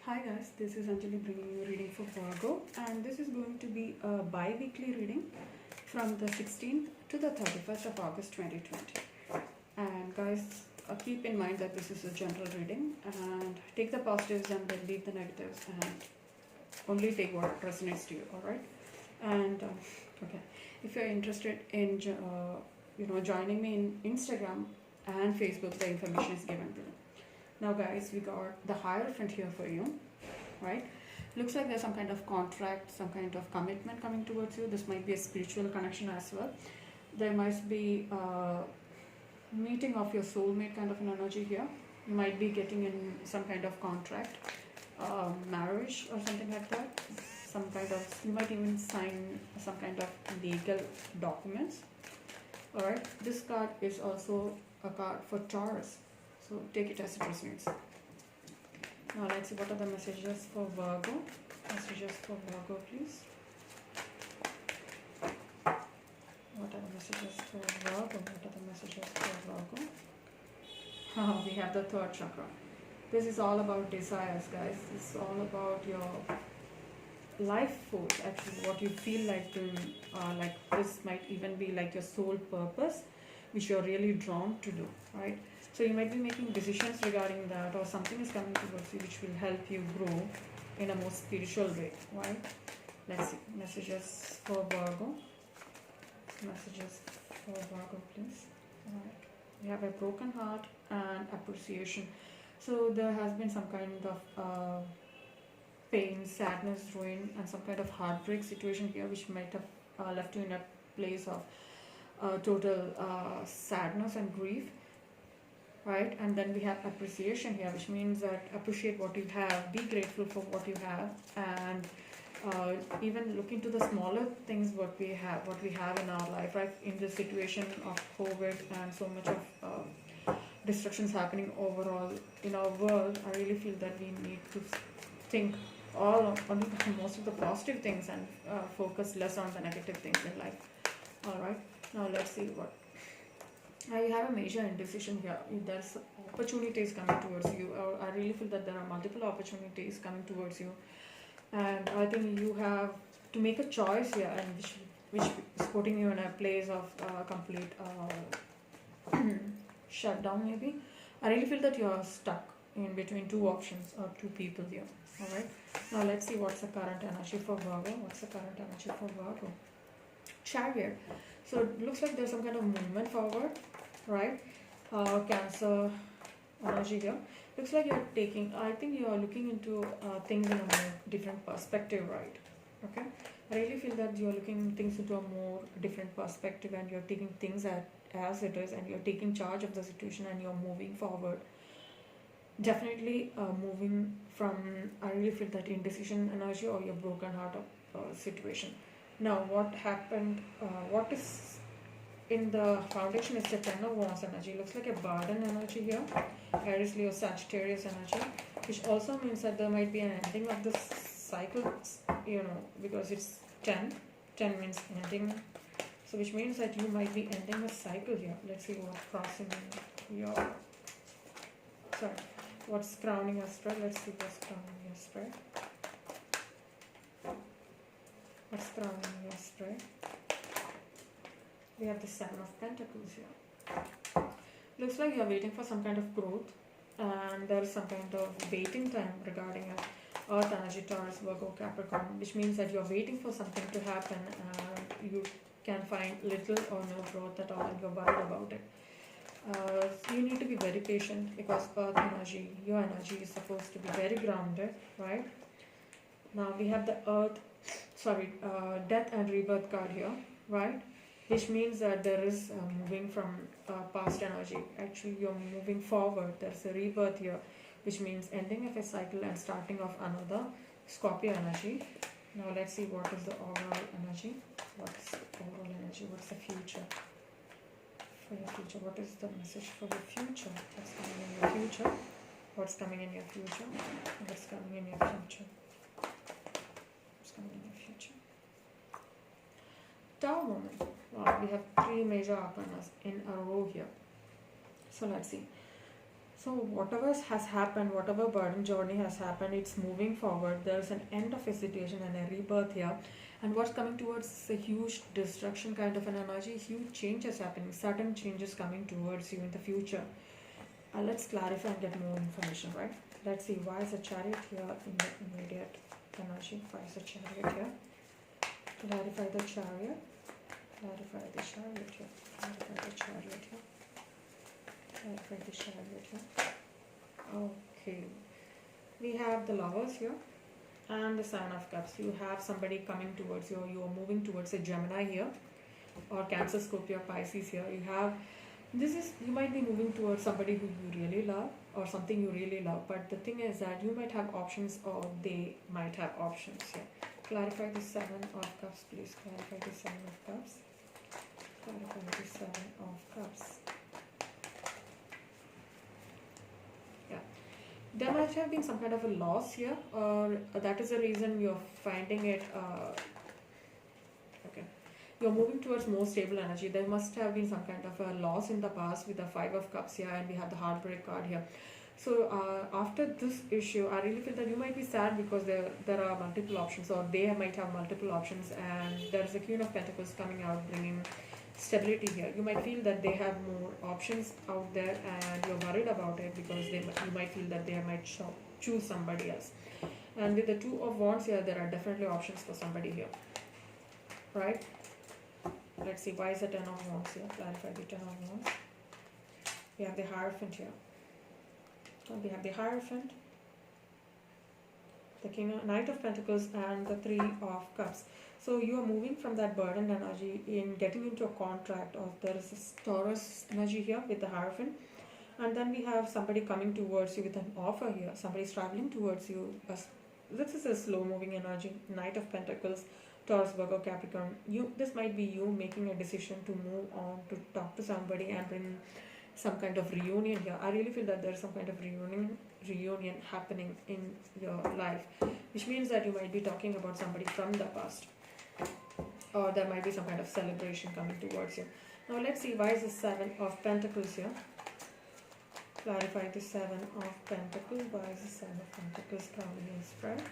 Hi guys, this is Anjali bringing you reading for Virgo, and this is going to be a bi-weekly reading from the 16th to the 31st of August 2020. And guys, keep in mind that this is a general reading and take the positives and then leave the negatives and only take what resonates to you, alright? And okay, if you're interested in joining me in Instagram and Facebook, the information is given below. Now guys, we got the Hierophant here for you, right? Looks like there's some kind of contract, some kind of commitment coming towards you. This might be a spiritual connection as well. There must be a meeting of your soulmate kind of an energy here. You might be getting in some kind of contract, marriage or something like that. Some kind of, you might even sign some kind of legal documents. Alright, this card is also a card for Taurus. So take it as it resonates. Now let's see what are the messages for Virgo. Messages for Virgo, please. What are the messages for Virgo? What are the messages for Virgo? We have the third chakra. This is all about desires, guys. It's all about your life force, actually, what you feel like doing. Like this might even be like your soul purpose, which you're really drawn to do, right? So you might be making decisions regarding that, or something is coming towards you which will help you grow in a more spiritual way, right? Let's see. Messages for Virgo. Messages for Virgo, please. Alright. We have a broken heart and appreciation. So there has been some kind of pain, sadness, ruin, and some kind of heartbreak situation here, which might have left you in a place of total sadness and grief. Right, and then we have appreciation here, which means that appreciate what you have, be grateful for what you have, and even look into the smaller things what we have in our life, right? In the situation of COVID and so much of destructions happening overall in our world, I really feel that we need to think only most of the positive things and focus less on the negative things in life. All right, now let's see what. I have a major indecision here. There's opportunities coming towards you. I really feel that there are multiple opportunities coming towards you, and I think you have to make a choice here, and which is putting you in a place of complete shutdown. Maybe I really feel that you are stuck in between two options or two people here. All right. Now let's see what's the current energy for Virgo. What's the current energy for Virgo? Chariot. So it looks like there's some kind of movement forward, right? Cancer energy here. Looks like you're taking, I think you're looking into things in a more different perspective, right? Okay. I really feel that you're looking things into a more different perspective, and you're taking things as it is, and you're taking charge of the situation, and you're moving forward. Definitely moving from, I really feel that indecision energy or your broken heart situation. Now, what happened? What is in the foundation is the Ten of Wands energy. Looks like a burden energy here. Aries, Leo, Sagittarius energy, which also means that there might be an ending of this cycle, because it's 10. 10 means ending. So, which means that you might be ending a cycle here. Let's see what's crossing your. Sorry, what's crowning your spread? Let's see what's crowning your spread. What's crowning your spread? We have the Seven of Pentacles here. Looks like you're waiting for some kind of growth, and there is some kind of waiting time regarding your Earth energy, Taurus, Virgo, Capricorn, which means that you're waiting for something to happen, and you can find little or no growth at all, and you're worried about it. So you need to be very patient, because Earth energy, your energy, is supposed to be very grounded, right? Now we have the Death and Rebirth card here, right? Which means that there is moving from past energy. Actually, you're moving forward. There's a rebirth here, which means ending of a cycle and starting of another. Scorpio energy. Now let's see what is the overall energy. What's the overall energy? What's the future? For your future, what is the message for your future? What's coming in your future? What's coming in your future? What's coming in your future? What's coming in your future? Tower woman. Wow, we have three major arcanas in a row here. So let's see. So whatever has happened, whatever burden journey has happened, it's moving forward. There's an end of a situation and a rebirth here. And what's coming towards is a huge destruction kind of an energy, huge changes happening, sudden changes coming towards you in the future. Let's clarify and get more information, right? Let's see, why is a chariot here in the immediate energy? Why is a chariot here? Clarify the chariot. Clarify the chariot here. Clarify the chariot here. Clarify the chariot here. Okay. We have the lovers here and the Seven of Cups. You have somebody coming towards you. You are moving towards a Gemini here, or Cancer, Scorpio, Pisces here. You have you might be moving towards somebody who you really love or something you really love. But the thing is that you might have options or they might have options here. Clarify the Seven of Cups, please. Clarify the Seven of Cups. Clarify the Seven of Cups. Yeah. There might have been some kind of a loss here, or that is the reason you're finding it. Okay. You're moving towards more stable energy. There must have been some kind of a loss in the past with the Five of Cups here, and we have the Heartbreak card here. So after this issue, I really feel that you might be sad because there are multiple options, or they might have multiple options, and there's a Queen of Pentacles coming out bringing stability here. You might feel that they have more options out there, and you're worried about it because you might feel that they might choose somebody else. And with the Two of Wands here, there are definitely options for somebody here, right? Let's see, why is the Ten of Wands here? Clarify the Ten of Wands. We have the Hierophant here. We have the Hierophant, the Knight of Pentacles, and the Three of Cups. So you are moving from that burden energy in getting into a contract, or there is this Taurus energy here with the Hierophant. And then we have somebody coming towards you with an offer here. Somebody is traveling towards you. This is a slow moving energy. Knight of Pentacles, Taurus, Virgo, Capricorn. This might be you making a decision to move on, to talk to somebody and bring some kind of reunion here. I really feel that there's some kind of reunion happening in your life, which means that you might be talking about somebody from the past, or there might be some kind of celebration coming towards you. Now let's see, why is the Seven of Pentacles here? Clarify the Seven of Pentacles. Why is the Seven of Pentacles coming in spread?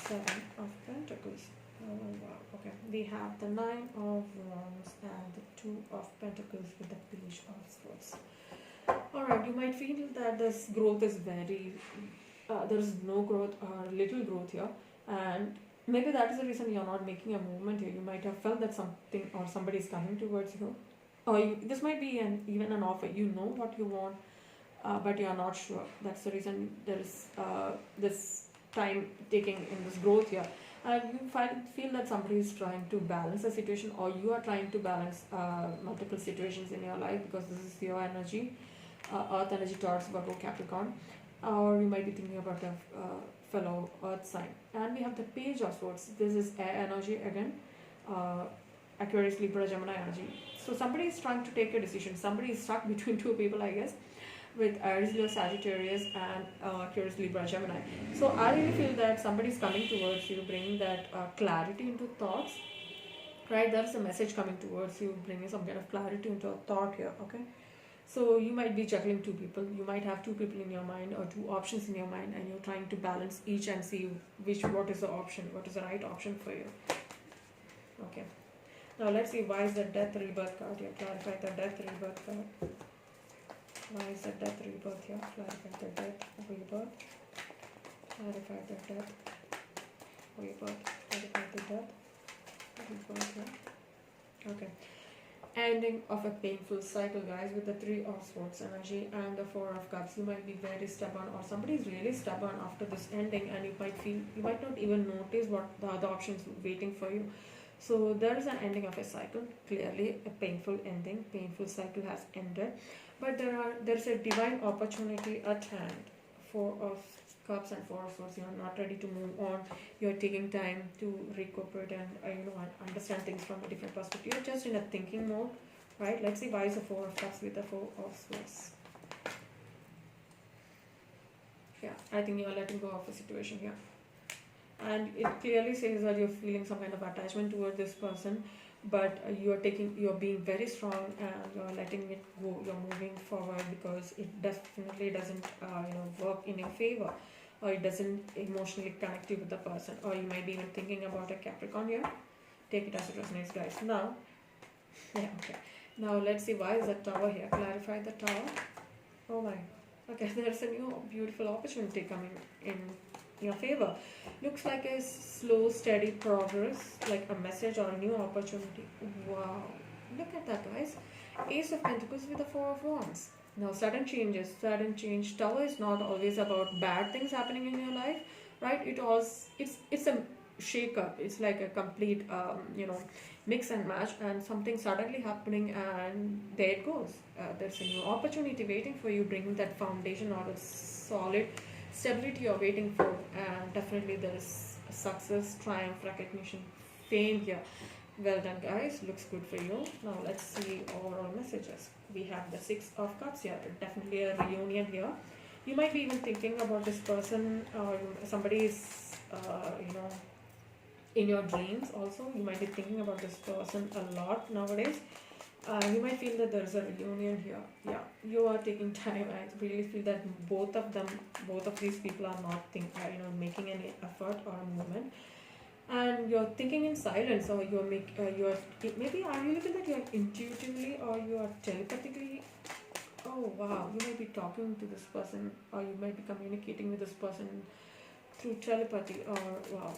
Seven of Pentacles. Oh wow. Okay. We have the Nine of Wands and the Two of Pentacles with the Page of Swords. Alright, you might feel that this growth is very there is no growth or little growth here, and maybe that is the reason you're not making a movement here. You might have felt that something or somebody is coming towards you, or this might be even an offer. You know what you want, but you're not sure. That's the reason there is this time taking in this growth here. You feel that somebody is trying to balance a situation, or you are trying to balance multiple situations in your life, because this is your energy, Earth energy, Taurus, Virgo, Capricorn, or you might be thinking about a fellow Earth sign. And we have the Page of Swords. This is air energy again, Aquarius, Libra, Gemini energy. So somebody is trying to take a decision. Somebody is stuck between two people, I guess, with Aries, Leo, Sagittarius, and Aquarius, Libra, Gemini. So I really feel that somebody is coming towards you, bringing that clarity into thoughts, right? There is a message coming towards you, bringing some kind of clarity into a thought here, okay? So you might be juggling two people. You might have two people in your mind, or two options in your mind, and you're trying to balance each and see what is the option, what is the right option for you. Okay. Now let's see, why is the Death Rebirth card here? Clarify the Death Rebirth card. Why is the Death Rebirth here? Clarify the Death Rebirth. Clarify the Death Rebirth. Clarify the Death Rebirth here. Okay. Ending of a painful cycle, guys, with the Three of Swords energy and the Four of Cups. You might be very stubborn, or somebody is really stubborn after this ending, and you might not even notice what the other options waiting for you. So there is an ending of a cycle, clearly a painful ending. Painful cycle has ended, but there's a divine opportunity at hand. Four of Cups and Four of Swords. You're not ready to move on. You're taking time to recuperate and understand things from a different perspective. You're just in a thinking mode, right? Let's see, why is the Four of Cups with the Four of Swords? Yeah, I think you're letting go of a situation here. And it clearly says that you're feeling some kind of attachment toward this person, but you're being very strong and you're letting it go. You're moving forward because it definitely doesn't work in your favor, or it doesn't emotionally connect you with the person, or you might be even thinking about a Capricorn here. Take it as it resonates, guys. Now, yeah, okay. Now let's see, why is the Tower here? Clarify the Tower. Oh my. Okay, there's a new beautiful opportunity coming in your favor. Looks like a slow, steady progress, like a message or a new opportunity. Wow. Look at that, guys. Ace of Pentacles with the Four of Wands. Now, sudden changes, sudden change. Tower is not always about bad things happening in your life, right? It's a shake up. It's like a complete, mix and match, and something suddenly happening, and there it goes. There's a new opportunity waiting for you, bringing that foundation or a solid stability you're waiting for, and definitely there's success, triumph, recognition, fame here. Well done, guys. Looks good for you. Now let's see overall messages. We have the Six of Cups here. Definitely a reunion here. You might be even thinking about this person, or somebody is, in your dreams also. You might be thinking about this person a lot nowadays. You might feel that there's a reunion here. Yeah, you are taking time. I really feel that both of these people are not making any effort or a movement, and you're thinking in silence, or maybe I really feel that you're intuitively or you are telepathically. Oh wow, you might be talking to this person, or you might be communicating with this person through telepathy. Or wow,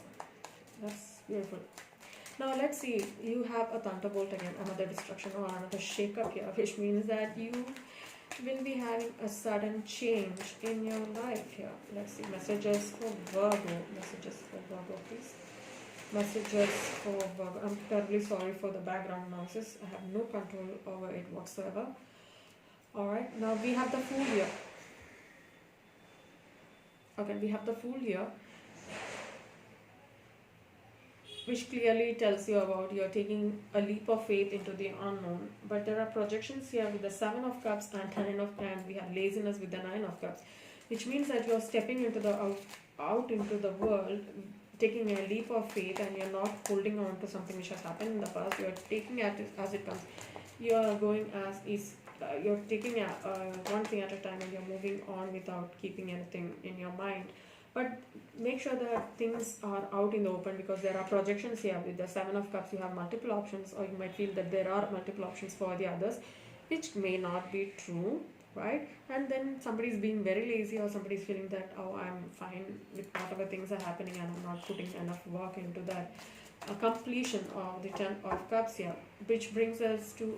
that's beautiful. Now let's see, you have a thunderbolt again, another destruction or another shake-up here, which means that you will be having a sudden change in your life here. Let's see, messages for Virgo. Messages for Virgo, please. Messages for Virgo. I'm terribly sorry for the background noises. I have no control over it whatsoever. Alright, now we have the Fool here. Okay, we have the Fool here, which clearly tells you about you're taking a leap of faith into the unknown. But there are projections here with the Seven of Cups and we have laziness with the Nine of Cups, which means that you're stepping into the out into the world, taking a leap of faith, and you're not holding on to something which has happened in the past. You're taking it as it comes. You're going as is. You're taking one thing at a time, and you're moving on without keeping anything in your mind. But make sure that things are out in the open, because there are projections here. With the Seven of Cups, you have multiple options, or you might feel that there are multiple options for the others, which may not be true, right? And then somebody's being very lazy, or somebody's feeling that, oh, I'm fine with whatever things are happening and I'm not putting enough work into that. A completion of the Ten of Cups here, which brings us to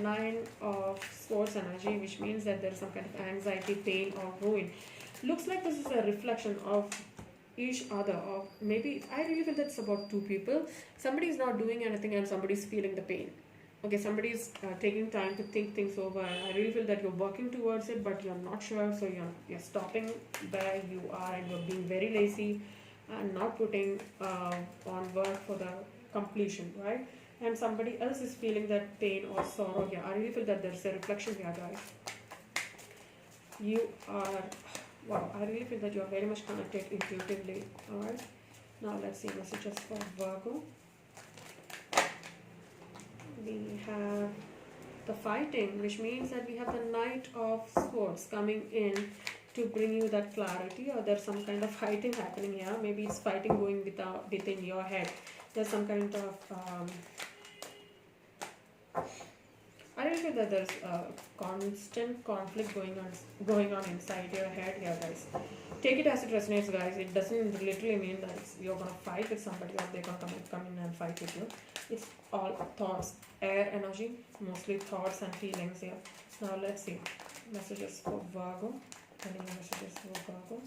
Nine of Swords energy, which means that there's some kind of anxiety, pain, or ruin. Looks like this is a reflection of each other, or maybe I really feel that's about two people. Somebody is not doing anything and somebody is feeling the pain. Okay, somebody is taking time to think things over, and I really feel that you're working towards it, but you're not sure, so you're stopping where you are, and you're being very lazy and not putting on work for the completion, right? And somebody else is feeling that pain or sorrow here. I really feel that there's a reflection here, guys. You are, wow, I really feel that you are very much connected intuitively. Alright, now let's see messages for Virgo. We have the fighting, which means that we have the Knight of Swords coming in to bring you that clarity, or there's some kind of fighting happening here. Maybe it's fighting going within your head. There's some kind of I really feel that there's a constant conflict going on inside your head here, guys. Take it as it resonates, guys. It doesn't literally mean that you're gonna fight with somebody, or they're gonna come in and fight with you. It's all thoughts, air energy, mostly thoughts and feelings here. Now let's see messages for Virgo. Any messages for Virgo?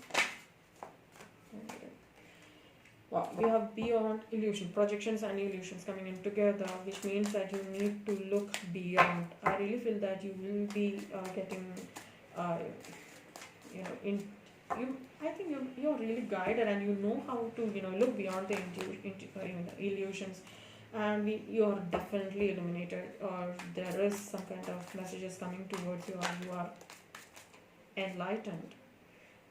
Wow, you have beyond illusion, projections and illusions coming in together, which means that you need to look beyond. I really feel that you will be getting, I think you're really guided, and you know how to, look beyond the illusions, and you're definitely illuminated, or there is some kind of messages coming towards you, or you are enlightened.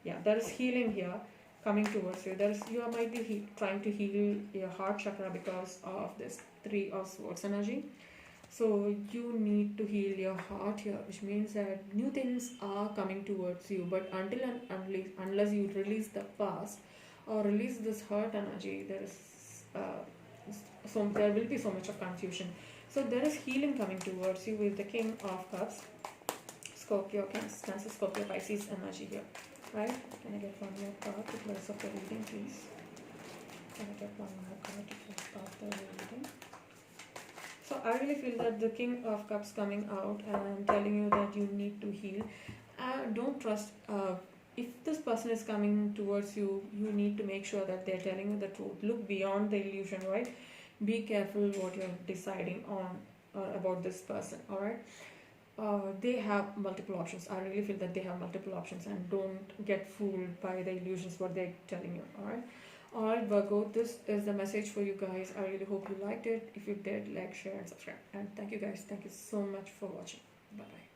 Yeah, there is healing here coming towards you. You might be trying to heal your heart chakra because of this Three of Swords energy. So you need to heal your heart here, which means that new things are coming towards you. But unless you release the past or release this hurt energy, there will be so much of confusion. So there is healing coming towards you with the King of Cups, Scorpio, Cancer, Scorpio, Pisces energy here, right? Can I get one more card to close up the reading, please? Can I get one more card to close off the reading? So I really feel that the King of Cups coming out and telling you that you need to heal. Don't trust. If this person is coming towards you, you need to make sure that they're telling you the truth. Look beyond the illusion, right? Be careful what you're deciding on about this person, all right? They have multiple options. I really feel that they have multiple options, and don't get fooled by the illusions what they're telling you, all right? Alright, Virgo, this is the message for you guys. I really hope you liked it. If you did, like, share, and subscribe. And thank you guys. Thank you so much for watching. Bye bye.